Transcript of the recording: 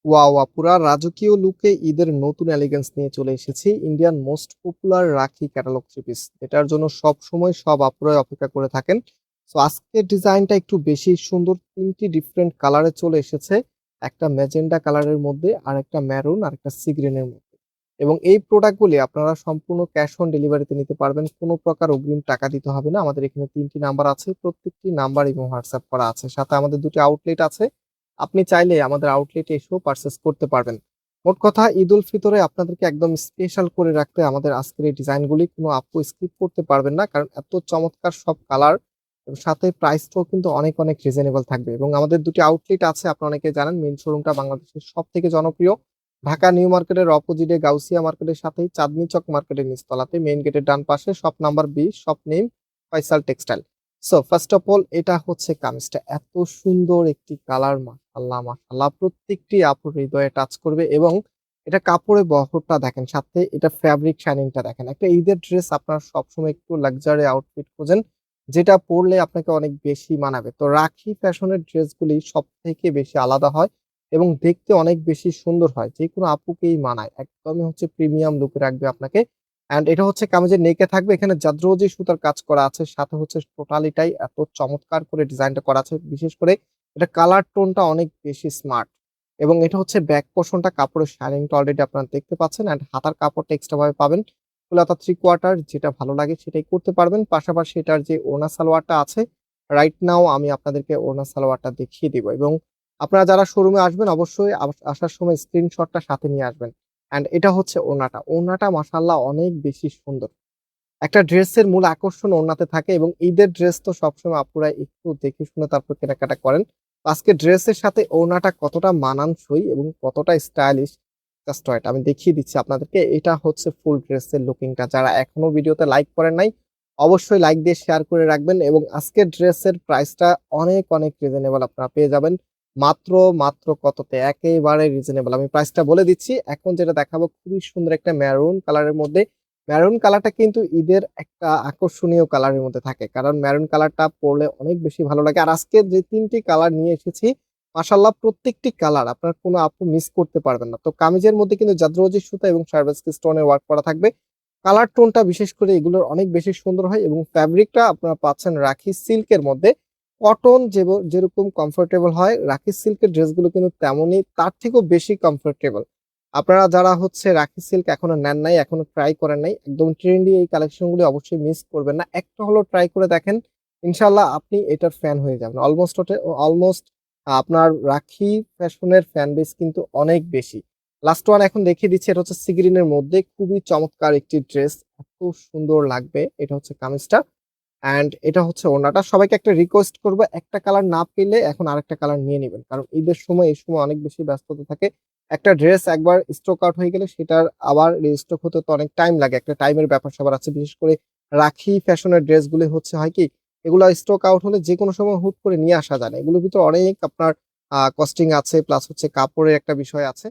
Wow! পুরা রাজকীয় লুকে ঈদের নতুন এলিগেন্স নিয়ে চলে এসেছি। ইন্ডিয়ান মোস্ট পপুলার রাখি ক্যাটালগ থ্রি পিস। এটার জন্য সবসময় সব আপুরাই অপেক্ষা করে থাকেন। সো আজকের ডিজাইনটা একটু বেশি সুন্দর। ৩ টি ডিফারেন্ট কালারে চলে এসেছে। একটা ম্যাজেন্টা কালারের মধ্যে, আরেকটা মেরুন, আরেকটা সি গ্রিনের মধ্যে। এবং এই প্রোডাক্টগুলি আপনারা সম্পূর্ণ ক্যাশ অন ডেলিভারিতে নিতে পারবেন। কোনো প্রকার অগ্রিম টাকা দিতে হবে না। আমাদের এখানে ৩ টি নাম্বার আছে। প্রত্যেকটি নাম্বার এবং হোয়াটসঅ্যাপ করা আছে। সাথে আমাদের ২ টি আউটলেট আছে। আপনি চাইলে আমাদের আউটলেটে এসেও পারচেজ করতে পারবেন। মোট কথা ঈদ উল ফিতরে আপনাদেরকে একদম স্পেশাল করে রাখতে আমাদের আজকের এই ডিজাইনগুলি কোনো আপু স্কিপ করতে পারবেন না, কারণ এত চমৎকার সব কালার এবং সাথে প্রাইসটাও কিন্তু অনেক অনেক রিজনেবল থাকবে। এবং আমাদের ২টি আউটলেট আছে, আপনারা অনেকে জানেন। মেইন শোরুমটা বাংলাদেশের সব থেকে জনপ্রিয় ঢাকা নিউ মার্কেটের অপোজিটে গাউসিয়া মার্কেটের সাথেই চাঁদনি চক মার্কেটের নিচতলাতে মেইন গেটের ডান পাশে shop number ২০, shop name Faisal textile. So first of all এটা হচ্ছে কামিজটা, এত সুন্দর একটি কালার, মাশাআল্লাহ মাশাআল্লাহ, প্রত্যেকটি আপুর হৃদয়ে টাচ করবে। এবং এটা কাপড়ের বহরটা দেখেন, সাথে এটা ফ্যাব্রিক শাইনিংটা দেখেন। একটা ঈদের ড্রেস আপনারা সবসময় একটু লাক্সারি আউটফিট খোঁজেন, যেটা পরলে আপনাকে অনেক বেশি মানাবে। তো রাখি ফ্যাশনের ড্রেসগুলি সব থেকে বেশি আলাদা হয় এবং দেখতে অনেক বেশি সুন্দর হয়, যে কোনো আপুকেই মানায়। একদমই হচ্ছে প্রিমিয়াম লুকে রাখবে আপনাকে। অ্যান্ড এটা হচ্ছে কামিজের নেকে থাকবে, এখানে জাদ্রোজি সুতার কাজ করা আছে, সাথে হচ্ছে টোটালিটাই এত চমৎকার করে ডিজাইনটা করা আছে। বিশেষ করে এটা কালার টোনটা অনেক বেশি স্মার্ট। এবং এটা হচ্ছে ব্যাক পোর্শনটা, কাপড়ের শাইনিংটা অলরেডি আপনারা দেখতে পাচ্ছেন। অ্যান্ড হাতার কাপড়টা এক্সট্রা ভাবে পাবেন। ফুলাতা 3/4 যেটা ভালো লাগে সেটাই করতে পারবেন। পাশাপাশি এটার যে ওড়না সালোয়ারটা আছে, রাইট নাও আমি আপনাদেরকে ওড়না সালোয়ারটা দেখিয়ে দিব। এবং আপনারা যারা শোরুমে আসবেন অবশ্যই আসার সময় স্ক্রিনশটটা সাথে নিয়ে আসবেন। অ্যান্ড এটা হচ্ছে ওড়নাটা। ওড়নাটা মাশাআল্লাহ অনেক বেশি সুন্দর। একটা ড্রেসের মূল আকর্ষণ ওড়নাতে থাকে এবং ঈদের ড্রেস তো সবসময় আপুরা একটু দেখে শুনে তারপর কেনাকাটা করেন। তো আজকে ড্রেসের সাথে ওড়নাটা কতটা মানানসই এবং কতটা স্টাইলিশ, জাস্ট ওয়েট আমি দেখিয়ে দিচ্ছি আপনাদেরকে। এটা হচ্ছে ফুল ড্রেসের লুকিংটা। যারা এখনো ভিডিওতে লাইক করেন নাই, অবশ্যই লাইক দিয়ে শেয়ার করে রাখবেন। এবং আজকের ড্রেসের প্রাইসটা অনেক অনেক রিজনেবল আপনারা পেয়ে যাবেন। মাত্র মাত্র কততে, একেবারে রিজনেবল। আমি প্রাইসটা বলে দিচ্ছি। এখন যেটা দেখাবো খুবই সুন্দর একটা মেরুন কালারের মধ্যে। মেরুন কালারটা কিন্তু ঈদের একটা আকর্ষণীয় কালারের মধ্যে থাকে, কারণ মেরুন কালারটা পরলে অনেক বেশি ভালো লাগে। আর আজকে যে ৩টি কালার নিয়ে এসেছি, মাশাআল্লাহ প্রত্যেকটি কালার আপনার কোনো আপু মিস করতে পারবেন না। তো কামিজের মধ্যে কিন্তু জাদ্রোজি সুতা এবং সার্ভাসকি স্টোনের ওয়ার্ক করা থাকবে। কালার টোনটা বিশেষ করে এগুলোর অনেক বেশি সুন্দর হয় এবং ফ্যাব্রিকটা আপনারা পাচ্ছেন রাখি সিল্কের মধ্যে। কটন যেরকম কমফোর্টেবল হয়, রাখি সিল্কের ড্রেসগুলো কিন্তু তেমনই, তার থেকেও বেশি কমফোর্টেবল। আপনারা যারা হচ্ছে রাখি সিল্ক এখনো নেন নাই, এখনো ট্রাই করেন নাই, একদম ট্রেন্ডি এই কালেকশনগুলো অবশ্যই মিস করবেন না। একটা হলো ট্রাই করে দেখেন, ইনশাআল্লাহ আপনি এটার ফ্যান হয়ে যাবেন। অলমোস্ট আপনার রাখি ফ্যাশনের ফ্যান বেস কিন্তু অনেক বেশি। লাস্ট ওয়ান এখন দেখিয়ে দিচ্ছি, এটা হচ্ছে সি গ্রিনের মধ্যে খুবই চমৎকার একটি ড্রেস, এত সুন্দর লাগবে। এটা হচ্ছে কামিজটা অ্যান্ড এটা হচ্ছে ওড়নাটা। সবাইকে একটা রিকোয়েস্ট করবো, একটা কালার না পেলে এখন আরেকটা কালার নিয়ে নিবেন, কারণ ঈদের সময় এই সময় অনেক বেশি ব্যস্ততা থাকে। একটা ড্রেস একবার স্টক আউট হয়ে গেলে সেটার আবার রিস্টক হতে তো অনেক টাইম লাগে, একটা টাইমের ব্যাপার সবার আছে। বিশেষ করে রাখি ফ্যাশনের ড্রেসগুলো হচ্ছে হয় কি, এগুলো স্টক আউট হলে যে কোনো সময় হুট করে নিয়ে আসা যায় না। এগুলোর ভিতরে অনেক আপনার কস্টিং আছে, প্লাস হচ্ছে কাপড়ের একটা বিষয় আছে।